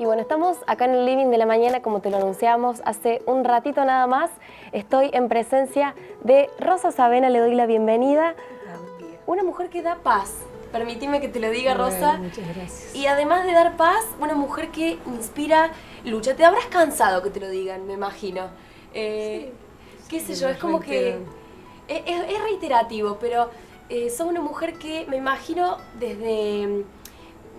Y bueno, estamos acá en el Living de la Mañana, como te lo anunciamos hace un ratito nada más. Estoy en presencia de Rosa Savena, le doy la bienvenida. Una mujer que da paz, permíteme que te lo diga, Rosa. Muchas gracias. Y además de dar paz, una mujer que inspira lucha. Te habrás cansado que te lo digan, me imagino. Qué sé yo, es como que... Es reiterativo, pero sos una mujer que me imagino desde...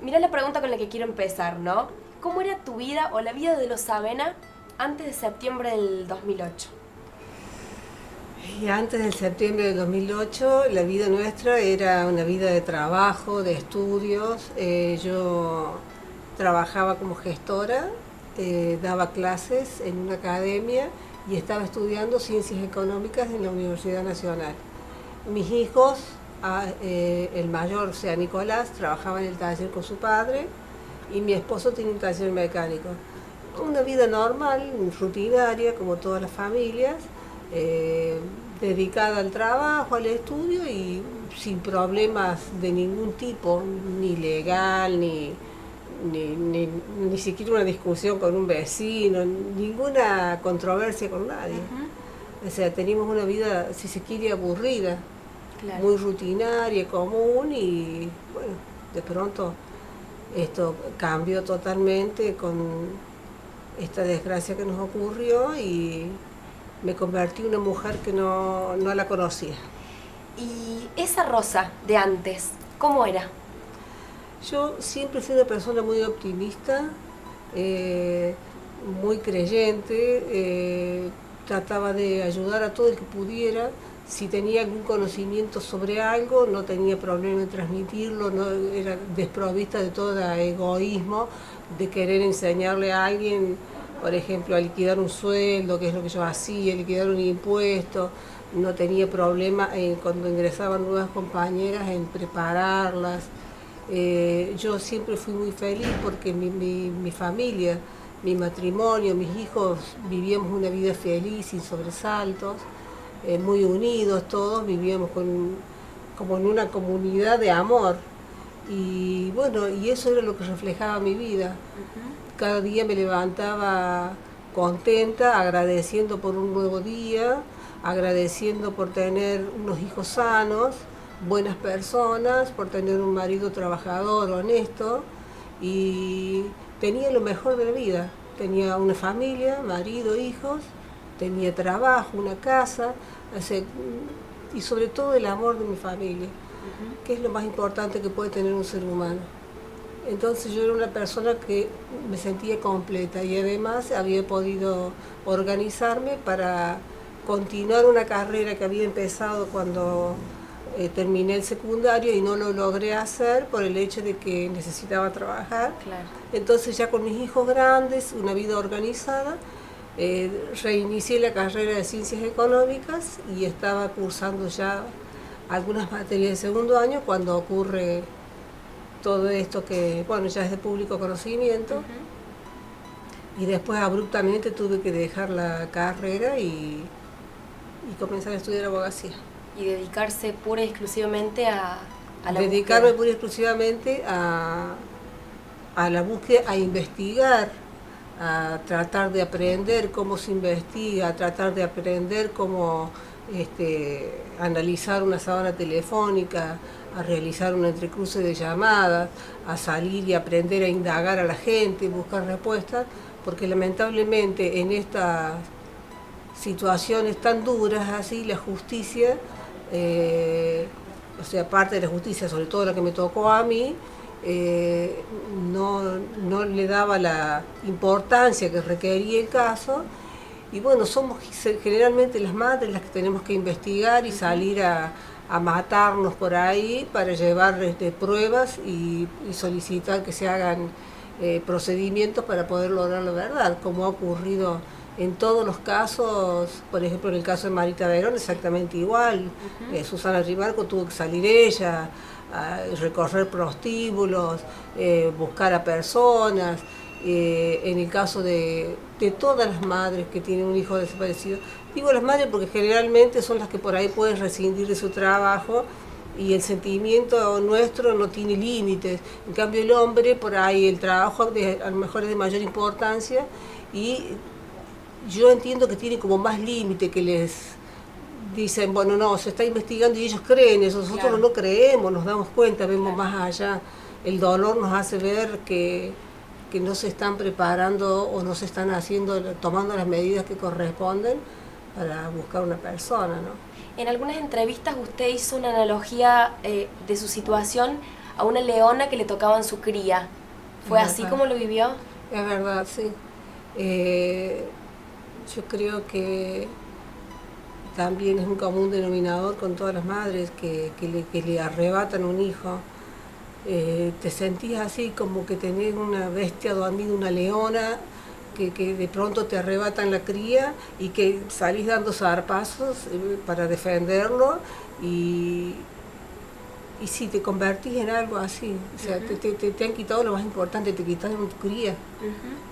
Mirá la pregunta con la que quiero empezar, ¿no? ¿Cómo era tu vida o la vida de los Savena antes de septiembre del 2008? Y antes del septiembre del 2008, la vida nuestra era una vida de trabajo, de estudios. Yo trabajaba como gestora, daba clases en una academia y estaba estudiando Ciencias Económicas en la Universidad Nacional. Mis hijos, el mayor, o sea, Nicolás, trabajaba en el taller con su padre y mi esposo tiene un taller mecánico. Una vida normal, rutinaria, como todas las familias, dedicada al trabajo, al estudio y sin problemas de ningún tipo, ni legal, ni siquiera una discusión con un vecino, ninguna controversia con nadie. O sea, teníamos una vida, si se quiere, aburrida, claro, muy rutinaria, común, y bueno, de pronto esto cambió totalmente con esta desgracia que nos ocurrió y me convertí en una mujer que no la conocía. ¿Y esa Rosa de antes, cómo era? Yo siempre fui una persona muy optimista, muy creyente, trataba de ayudar a todo el que pudiera. Si tenía algún conocimiento sobre algo, no tenía problema en transmitirlo, no era desprovista de todo egoísmo, de querer enseñarle a alguien, por ejemplo, a liquidar un sueldo, que es lo que yo hacía, liquidar un impuesto. No tenía problema cuando ingresaban nuevas compañeras en prepararlas. Yo siempre fui muy feliz porque mi familia, mi matrimonio, mis hijos vivíamos una vida feliz, sin sobresaltos. Muy unidos todos, vivíamos como en una comunidad de amor y bueno, y eso era lo que reflejaba mi vida. Cada día me levantaba contenta, agradeciendo por un nuevo día, agradeciendo por tener unos hijos sanos, buenas personas, por tener un marido trabajador, honesto, y tenía lo mejor de la vida. Tenía una familia, marido, hijos, tenía trabajo, una casa, y sobre todo el amor de mi familia, que es lo más importante que puede tener un ser humano. Entonces yo era una persona que me sentía completa y además había podido organizarme para continuar una carrera que había empezado cuando terminé el secundario y no lo logré hacer por el hecho de que necesitaba trabajar. Claro. Entonces ya con mis hijos grandes, una vida organizada, reinicié la carrera de Ciencias Económicas y estaba cursando ya algunas materias de segundo año cuando ocurre todo esto que, bueno, ya es de público conocimiento. Y después abruptamente tuve que dejar la carrera y comenzar a estudiar abogacía. Y dedicarse pura y exclusivamente a la Dedicarme búsqueda. pura y exclusivamente a la búsqueda, a investigar, a tratar de aprender cómo se investiga, a tratar de aprender cómo analizar una sábana telefónica, a realizar un entrecruce de llamadas, a salir y aprender a indagar a la gente, buscar respuestas, porque lamentablemente en estas situaciones tan duras así, la justicia, o sea, parte de la justicia, sobre todo la que me tocó a mí, no le daba la importancia que requería el caso. Y bueno, somos generalmente las madres las que tenemos que investigar y salir a matarnos por ahí para llevar pruebas y solicitar que se hagan procedimientos para poder lograr la verdad, como ha ocurrido en todos los casos. Por ejemplo, en el caso de Marita Verón, exactamente igual. Susana Rimarco tuvo que salir ella, a recorrer prostíbulos, buscar a personas. En el caso de todas las madres que tienen un hijo desaparecido, digo las madres porque generalmente son las que por ahí pueden rescindir de su trabajo y el sentimiento nuestro no tiene límites. En cambio el hombre, por ahí el trabajo a lo mejor es de mayor importancia y yo entiendo que tiene como más límite, que les dicen, bueno, no, se está investigando y ellos creen eso, nosotros Claro. no creemos, nos damos cuenta, vemos más allá. El dolor nos hace ver que no se están preparando o no se están haciendo, tomando las medidas que corresponden para buscar una persona, ¿no? En algunas entrevistas usted hizo una analogía de su situación a una leona que le tocaban su cría. ¿Fue Es así verdad. como lo vivió? Es verdad, sí. Yo creo que también es un común denominador con todas las madres que le arrebatan un hijo. Te sentís así como que tenés una bestia dormida, una leona, que de pronto te arrebatan la cría y que salís dando zarpazos para defenderlo y si te convertís en algo así, o sea, te han quitado lo más importante, te quitaron tu cría,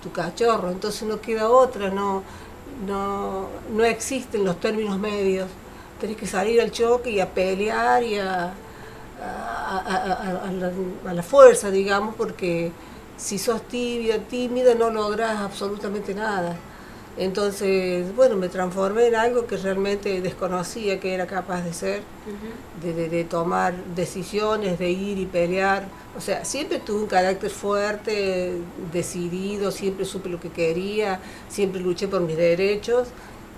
tu cachorro, entonces no queda otra, no existen los términos medios, tenés que salir al choque y a pelear y a la fuerza, digamos, porque si sos tímida, no lográs absolutamente nada. Entonces, bueno, me transformé en algo que realmente desconocía que era capaz de ser, de tomar decisiones, de ir y pelear. O sea, siempre tuve un carácter fuerte, decidido, siempre supe lo que quería, siempre luché por mis derechos,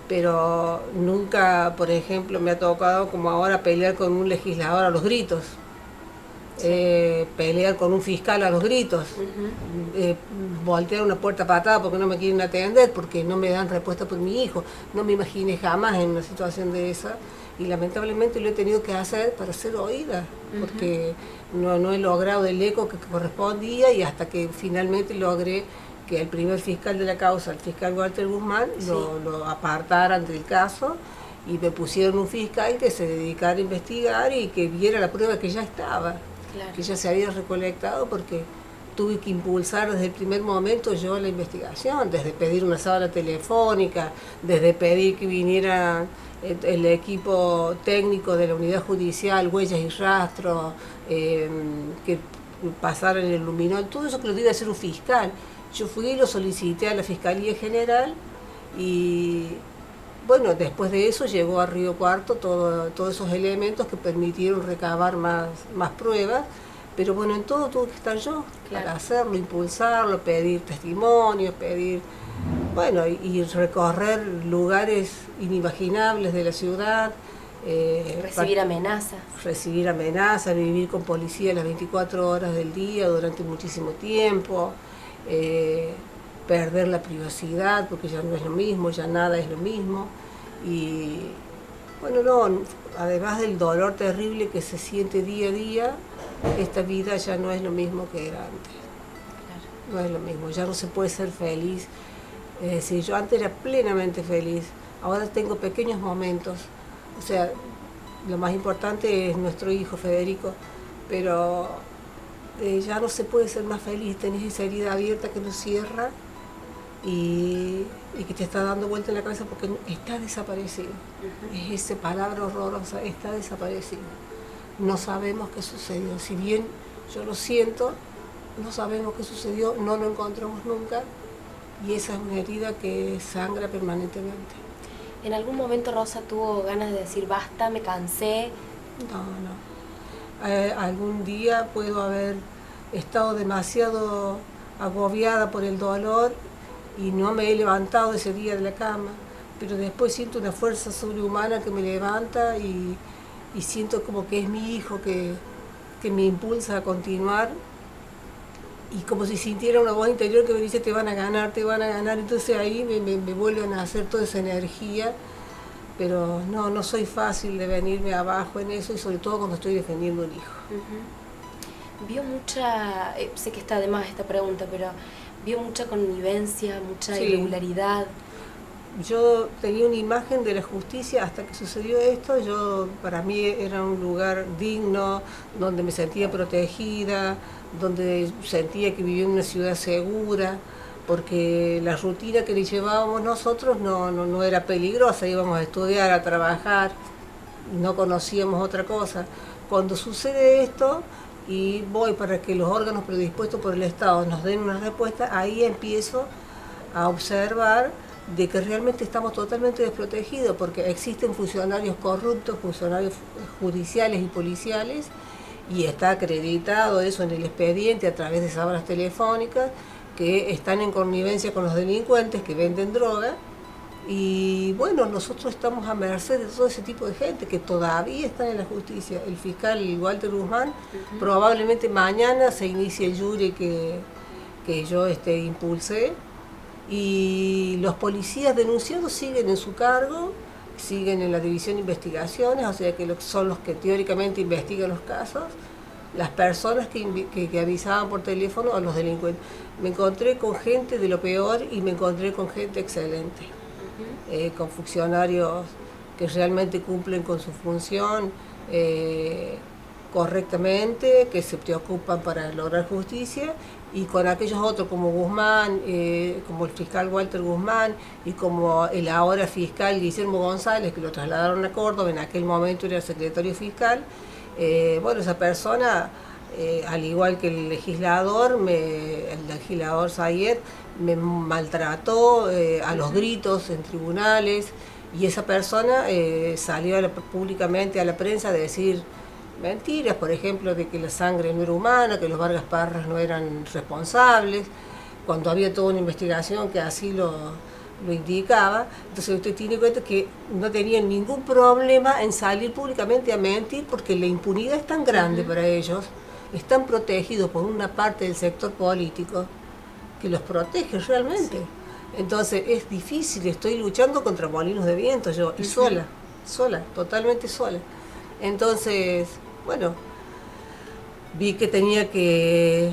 pero nunca, por ejemplo, me ha tocado como ahora pelear con un legislador a los gritos. Pelear con un fiscal a los gritos, voltear una puerta patada porque no me quieren atender, porque no me dan respuesta por mi hijo. No me imaginé jamás en una situación de esa y lamentablemente lo he tenido que hacer para ser oída, porque no he logrado el eco que correspondía y hasta que finalmente logré que el primer fiscal de la causa, el fiscal Walter Guzmán, lo apartaran del caso y me pusieron un fiscal que se dedicara a investigar y que viera la prueba que ya estaba. Claro. Que ya se había recolectado, porque tuve que impulsar desde el primer momento yo la investigación, desde pedir una sala telefónica, desde pedir que viniera el equipo técnico de la unidad judicial, huellas y rastros, que pasaran el luminol, todo eso que lo debe hacer un fiscal. Yo fui y lo solicité a la Fiscalía General y bueno, después de eso llegó a Río Cuarto todos esos elementos que permitieron recabar más pruebas, pero bueno, en todo tuve que estar yo, claro, para hacerlo, impulsarlo, pedir testimonios, bueno, y recorrer lugares inimaginables de la ciudad. Recibir amenazas. Recibir amenazas, vivir con policía las 24 horas del día durante muchísimo tiempo. Perder la privacidad porque ya no es lo mismo, ya nada es lo mismo y bueno, no, además del dolor terrible que se siente día a día, esta vida ya no es lo mismo que era antes. Claro. No es lo mismo, ya no se puede ser feliz. Es decir, yo antes era plenamente feliz, ahora tengo pequeños momentos, o sea, lo más importante es nuestro hijo Federico, pero ya no se puede ser más feliz, tenés esa herida abierta que no cierra y que te está dando vuelta en la cabeza porque está desaparecido. Es esa palabra horrorosa, está desaparecido. No sabemos qué sucedió, si bien yo lo siento, no sabemos qué sucedió, no lo encontramos nunca y esa es una herida que sangra permanentemente. ¿En algún momento Rosa tuvo ganas de decir basta, me cansé? No. Algún día puedo haber estado demasiado agobiada por el dolor y no me he levantado ese día de la cama, pero después siento una fuerza sobrehumana que me levanta y siento como que es mi hijo que me impulsa a continuar y como si sintiera una voz interior que me dice te van a ganar, entonces ahí me vuelven a hacer toda esa energía, pero no soy fácil de venirme abajo en eso y sobre todo cuando estoy defendiendo un hijo. Vio mucha, sé que está de más esta pregunta, pero vio mucha connivencia, mucha irregularidad. Yo tenía una imagen de la justicia hasta que sucedió esto. Para mí era un lugar digno, donde me sentía protegida, donde sentía que vivía en una ciudad segura, porque la rutina que le llevábamos nosotros no era peligrosa, íbamos a estudiar, a trabajar, no conocíamos otra cosa. Cuando sucede esto y voy para que los órganos predispuestos por el Estado nos den una respuesta, ahí empiezo a observar de que realmente estamos totalmente desprotegidos, porque existen funcionarios corruptos, funcionarios judiciales y policiales, y está acreditado eso en el expediente a través de sábanas telefónicas, que están en connivencia con los delincuentes que venden droga. Y bueno, nosotros estamos a merced de todo ese tipo de gente que todavía están en la justicia. El fiscal Walter Guzmán, probablemente mañana se inicie el jury que yo impulsé, y los policías denunciados siguen en su cargo, siguen en la división de investigaciones, o sea que son los que teóricamente investigan los casos, las personas que avisaban por teléfono a los delincuentes. Me encontré con gente de lo peor y me encontré con gente excelente. Con funcionarios que realmente cumplen con su función correctamente, que se preocupan para lograr justicia, y con aquellos otros como Guzmán, como el fiscal Walter Guzmán y como el ahora fiscal Guillermo González, que lo trasladaron a Córdoba, en aquel momento era secretario fiscal. Bueno, esa persona, al igual que el legislador Sayed, me maltrató a los gritos en tribunales, y esa persona salió públicamente a la prensa a decir mentiras, por ejemplo, de que la sangre no era humana, que los Vargas Parras no eran responsables, cuando había toda una investigación que así lo indicaba. Entonces usted tiene en cuenta que no tenían ningún problema en salir públicamente a mentir, porque la impunidad es tan grande para ellos, están protegidos por una parte del sector político que los protege realmente. Sí. Entonces es difícil, estoy luchando contra molinos de viento yo, y sola, totalmente sola. Entonces, bueno, vi que tenía que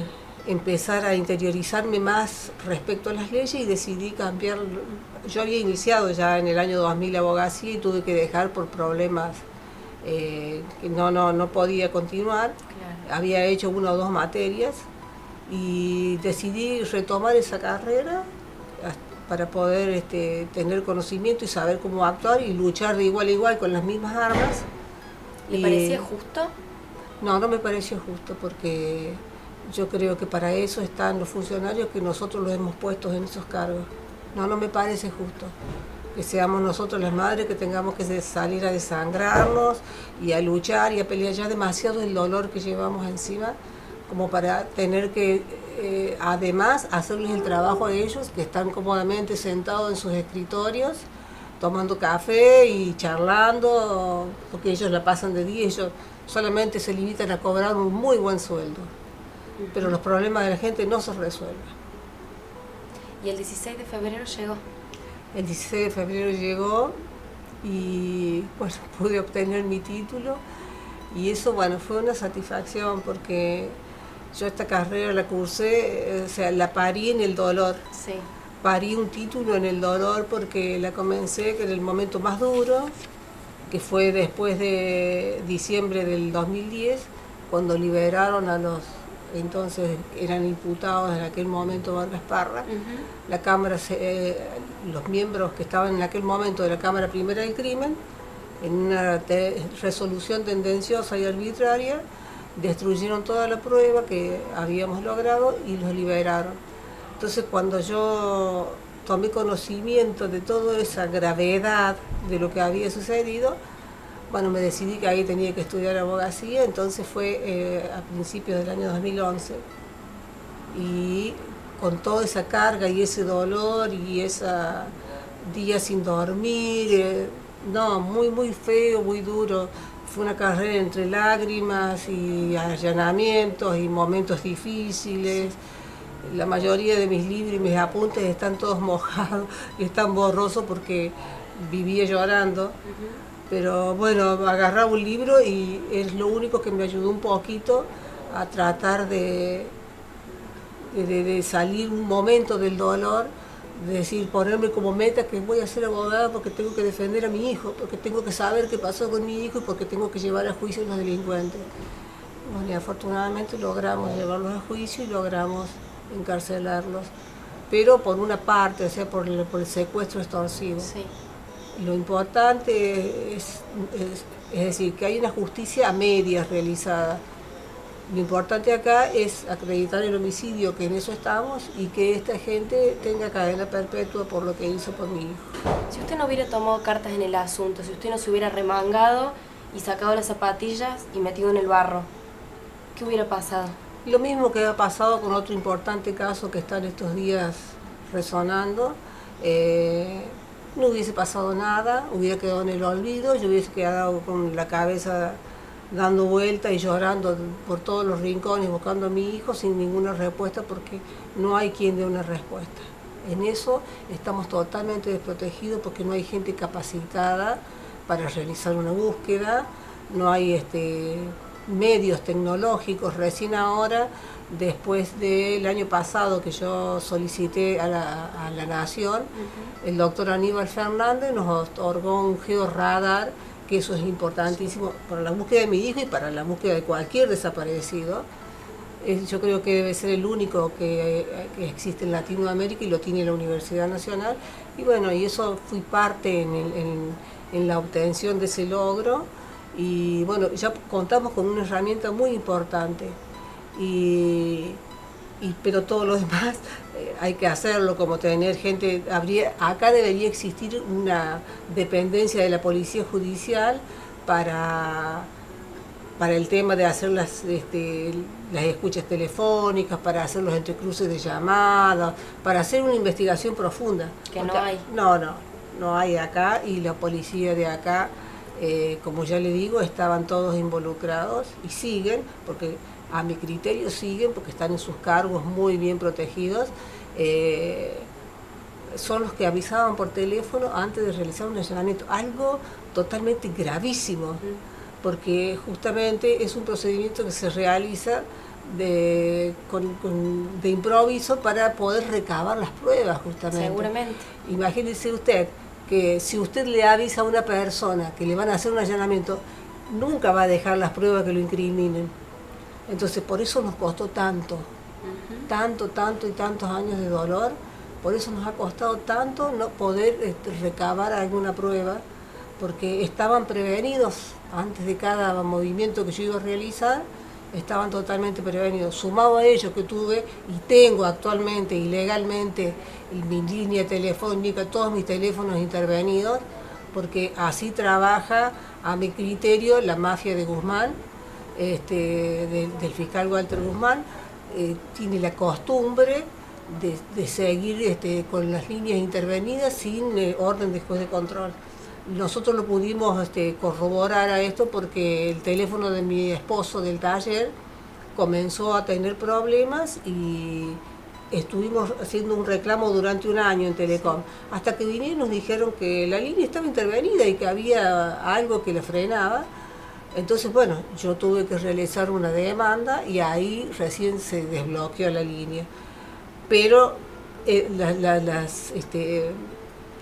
empezar a interiorizarme más respecto a las leyes y decidí cambiar. Yo había iniciado ya en el año 2000 la abogacía y tuve que dejar por problemas que no podía continuar. Claro. Había hecho 1 o 2 materias y decidí retomar esa carrera para poder tener conocimiento y saber cómo actuar y luchar de igual a igual con las mismas armas. ¿Le parecía justo? No me pareció justo, porque yo creo que para eso están los funcionarios que nosotros los hemos puesto en esos cargos. No me parece justo que seamos nosotros las madres que tengamos que salir a desangrarnos y a luchar y a pelear. Ya demasiado el dolor que llevamos encima como para tener que además hacerles el trabajo a ellos, que están cómodamente sentados en sus escritorios tomando café y charlando, porque ellos la pasan de día, ellos solamente se limitan a cobrar un muy buen sueldo, pero los problemas de la gente no se resuelven. ¿Y el 16 de febrero llegó? El 16 de febrero llegó y bueno, pude obtener mi título, y eso bueno, fue una satisfacción, porque yo esta carrera la cursé, o sea, la parí en el dolor. Sí. Parí un título en el dolor porque la comencé en el momento más duro, que fue después de diciembre del 2010, cuando liberaron a los, entonces eran imputados en aquel momento Vargas Parra. La Cámara, los miembros que estaban en aquel momento de la Cámara Primera del Crimen, en una resolución tendenciosa y arbitraria, destruyeron toda la prueba que habíamos logrado y los liberaron. Entonces, cuando yo tomé conocimiento de toda esa gravedad de lo que había sucedido, bueno, me decidí que ahí tenía que estudiar abogacía. Entonces fue a principios del año 2011, y con toda esa carga y ese dolor y esa días sin dormir, muy feo, muy duro. Fue una carrera entre lágrimas y allanamientos y momentos difíciles. La mayoría de mis libros y mis apuntes están todos mojados y están borrosos porque vivía llorando. Pero bueno, agarraba un libro y es lo único que me ayudó un poquito a tratar de salir un momento del dolor, de decir, ponerme como meta que voy a ser abogada porque tengo que defender a mi hijo, porque tengo que saber qué pasó con mi hijo y porque tengo que llevar a juicio a los delincuentes. Bueno, y afortunadamente logramos llevarlos a juicio y logramos encarcelarlos, pero por una parte, o sea, por el secuestro extorsivo. Sí. lo importante es decir, que hay una justicia a medias realizada. Lo importante acá es acreditar el homicidio, que en eso estamos, y que esta gente tenga cadena perpetua por lo que hizo por mi hijo. Si usted no hubiera tomado cartas en el asunto, si usted no se hubiera remangado y sacado las zapatillas y metido en el barro, ¿qué hubiera pasado? Lo mismo que ha pasado con otro importante caso que está en estos días resonando. No hubiese pasado nada, hubiera quedado en el olvido, yo hubiese quedado con la cabeza dando vuelta y llorando por todos los rincones buscando a mi hijo sin ninguna respuesta, porque no hay quien dé una respuesta. En eso estamos totalmente desprotegidos porque no hay gente capacitada para realizar una búsqueda, no hay medios tecnológicos. Recién ahora, después del año pasado que yo solicité a la Nación, el doctor Aníbal Fernández nos otorgó un georradar, que eso es importantísimo para la búsqueda de mi hijo y para la búsqueda de cualquier desaparecido. Yo creo que debe ser el único que existe en Latinoamérica y lo tiene la Universidad Nacional. Y bueno, y eso fui parte en la obtención de ese logro. Y bueno, ya contamos con una herramienta muy importante. Pero todo lo demás hay que hacerlo, como tener gente. Acá debería existir una dependencia de la Policía Judicial para el tema de hacer las escuchas telefónicas, para hacer los entrecruces de llamadas, para hacer una investigación profunda. Que no hay. No hay acá, y la policía de acá, como ya le digo, estaban todos involucrados y siguen, porque a mi criterio siguen, porque están en sus cargos muy bien protegidos. Son los que avisaban por teléfono antes de realizar un allanamiento, algo totalmente gravísimo, porque justamente es un procedimiento que se realiza de improviso para poder recabar las pruebas, justamente. Seguramente. Imagínese usted que si usted le avisa a una persona que le van a hacer un allanamiento, nunca va a dejar las pruebas que lo incriminen. Entonces, por eso nos costó tanto y tantos años de dolor, por eso nos ha costado tanto no poder recabar alguna prueba, porque estaban prevenidos antes de cada movimiento que yo iba a realizar, estaban totalmente prevenidos. Sumado a ello que tuve y tengo actualmente ilegalmente mi línea telefónica, todos mis teléfonos intervenidos, porque así trabaja a mi criterio la mafia de Guzmán, del fiscal Walter Guzmán. Tiene la costumbre de seguir con las líneas intervenidas sin orden de juez de control. Nosotros lo pudimos corroborar a esto porque el teléfono de mi esposo del taller comenzó a tener problemas y estuvimos haciendo un reclamo durante un año en Telecom, hasta que vinieron y nos dijeron que la línea estaba intervenida y que había algo que la frenaba. Entonces, bueno, yo tuve que realizar una demanda y ahí recién se desbloqueó la línea. Pero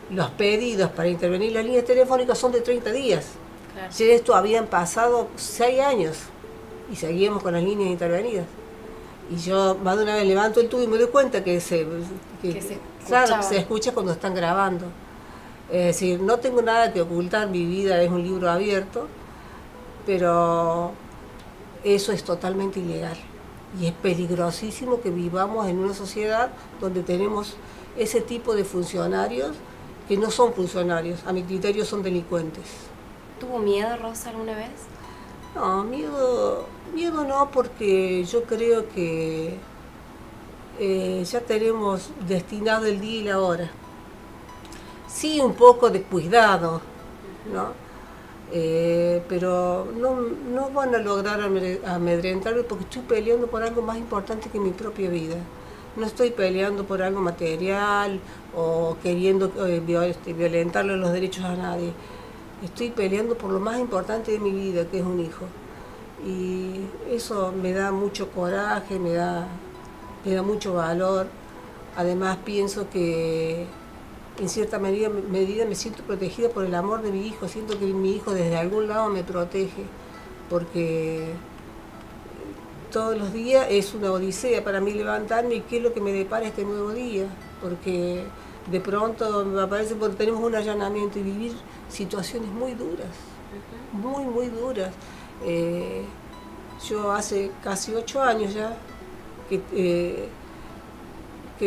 los pedidos para intervenir las líneas telefónicas son de 30 días. Claro. Si esto habían pasado 6 años y seguíamos con las líneas intervenidas. Y yo más de una vez levanto el tubo y me doy cuenta que se escucha cuando están grabando. Es decir, no tengo nada que ocultar, mi vida es un libro abierto, pero eso es totalmente ilegal. Y es peligrosísimo que vivamos en una sociedad donde tenemos ese tipo de funcionarios que no son funcionarios, a mi criterio son delincuentes. ¿Tuvo miedo, Rosa, alguna vez? No, miedo no, porque yo creo que ya tenemos destinado el día y la hora. Sí, un poco de cuidado, ¿no? Pero no van a lograr amedrentarme porque estoy peleando por algo más importante que mi propia vida. No estoy peleando por algo material o queriendo violentarle los derechos a nadie. Estoy peleando por lo más importante de mi vida, que es un hijo. Y eso me da mucho coraje, me da mucho valor. Además pienso que en cierta medida me siento protegida por el amor de mi hijo. Siento que mi hijo desde algún lado me protege, porque todos los días es una odisea para mí levantarme y qué es lo que me depara este nuevo día, porque de pronto me aparece porque tenemos un allanamiento y vivir situaciones muy duras, muy, muy duras. Yo hace casi 8 años ya que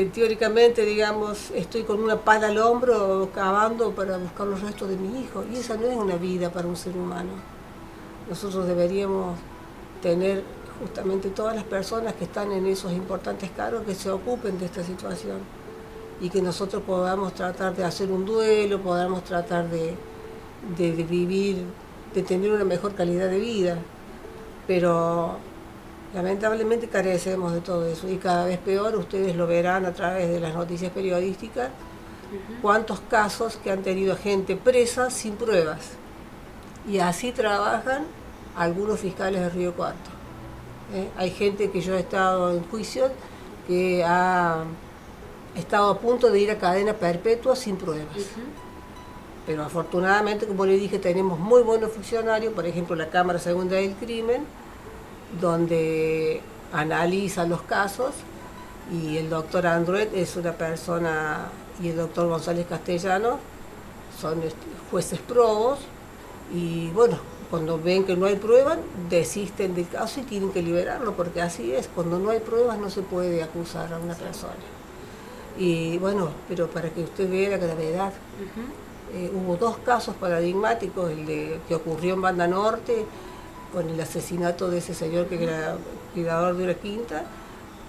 teóricamente, digamos, estoy con una pala al hombro cavando para buscar los restos de mi hijo, y esa no es una vida para un ser humano. Nosotros deberíamos tener justamente todas las personas que están en esos importantes cargos que se ocupen de esta situación y que nosotros podamos tratar de hacer un duelo, podamos tratar de vivir, de tener una mejor calidad de vida, pero lamentablemente carecemos de todo eso y cada vez peor. Ustedes lo verán a través de las noticias periodísticas, cuántos casos que han tenido gente presa sin pruebas, y así trabajan algunos fiscales de Río Cuarto. Hay gente que yo he estado en juicio que ha estado a punto de ir a cadena perpetua sin pruebas. Pero afortunadamente, como le dije, tenemos muy buenos funcionarios, por ejemplo la Cámara Segunda del Crimen, donde analiza los casos, y el doctor Andruet es una persona, y el doctor González Castellano son jueces probos, y bueno, cuando ven que no hay pruebas, desisten del caso y tienen que liberarlo, porque así es, cuando no hay pruebas no se puede acusar a una persona. Y bueno, pero para que usted vea la gravedad, hubo 2 casos paradigmáticos, que ocurrió en Banda Norte, con el asesinato de ese señor que era cuidador de una quinta.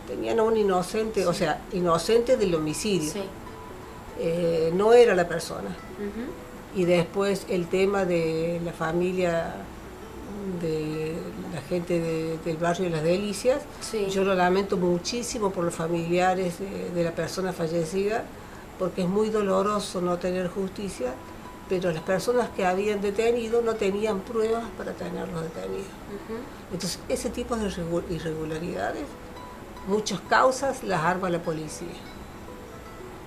Tenían a un inocente, o sea, inocente del homicidio. Sí. No era la persona. Y después el tema de la familia, de la gente del barrio de Las Delicias. Sí. Yo lo lamento muchísimo por los familiares de la persona fallecida, porque es muy doloroso no tener justicia, pero las personas que habían detenido no tenían pruebas para tenerlos detenidos. Entonces, ese tipo de irregularidades, muchas causas las arma la policía.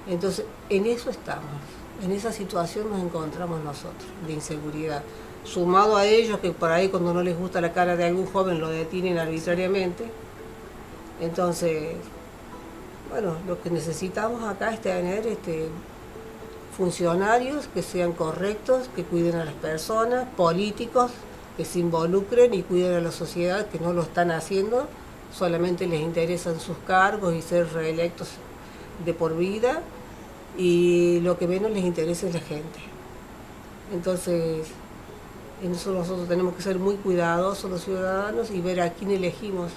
Entonces, en eso estamos, en esa situación nos encontramos nosotros, de inseguridad. Sumado a ellos, que por ahí cuando no les gusta la cara de algún joven lo detienen arbitrariamente. Entonces, bueno, lo que necesitamos acá es tener funcionarios que sean correctos, que cuiden a las personas, políticos que se involucren y cuiden a la sociedad, que no lo están haciendo, solamente les interesan sus cargos y ser reelectos de por vida, y lo que menos les interesa es la gente. Entonces, en eso nosotros tenemos que ser muy cuidadosos los ciudadanos y ver a quién elegimos.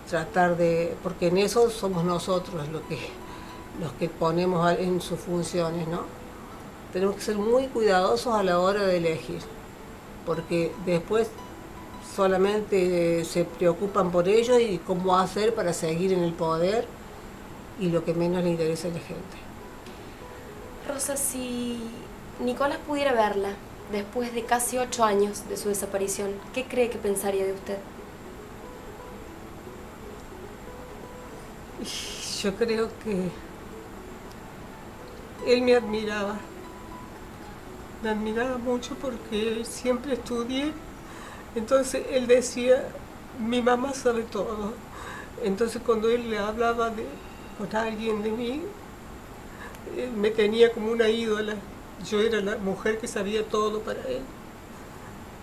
Tratar de, porque en eso somos nosotros los que ponemos en sus funciones, ¿no? Tenemos que ser muy cuidadosos a la hora de elegir, porque después solamente se preocupan por ellos y cómo hacer para seguir en el poder, y lo que menos le interesa a la gente. Rosa, si Nicolás pudiera verla después de casi 8 años de su desaparición, ¿qué cree que pensaría de usted? Yo creo que él me admiraba mucho porque siempre estudié. Entonces él decía, mi mamá sabe todo. Entonces cuando él le hablaba con alguien de mí, me tenía como una ídola. Yo era la mujer que sabía todo para él.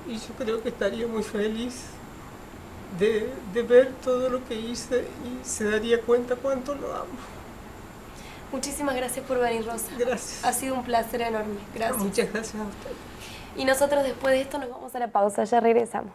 Y yo creo que estaría muy feliz de ver todo lo que hice y se daría cuenta cuánto lo amo. Muchísimas gracias por venir, Rosa. Gracias. Ha sido un placer enorme. Gracias. Muchas gracias a usted. Y nosotros después de esto nos vamos a la pausa, ya regresamos.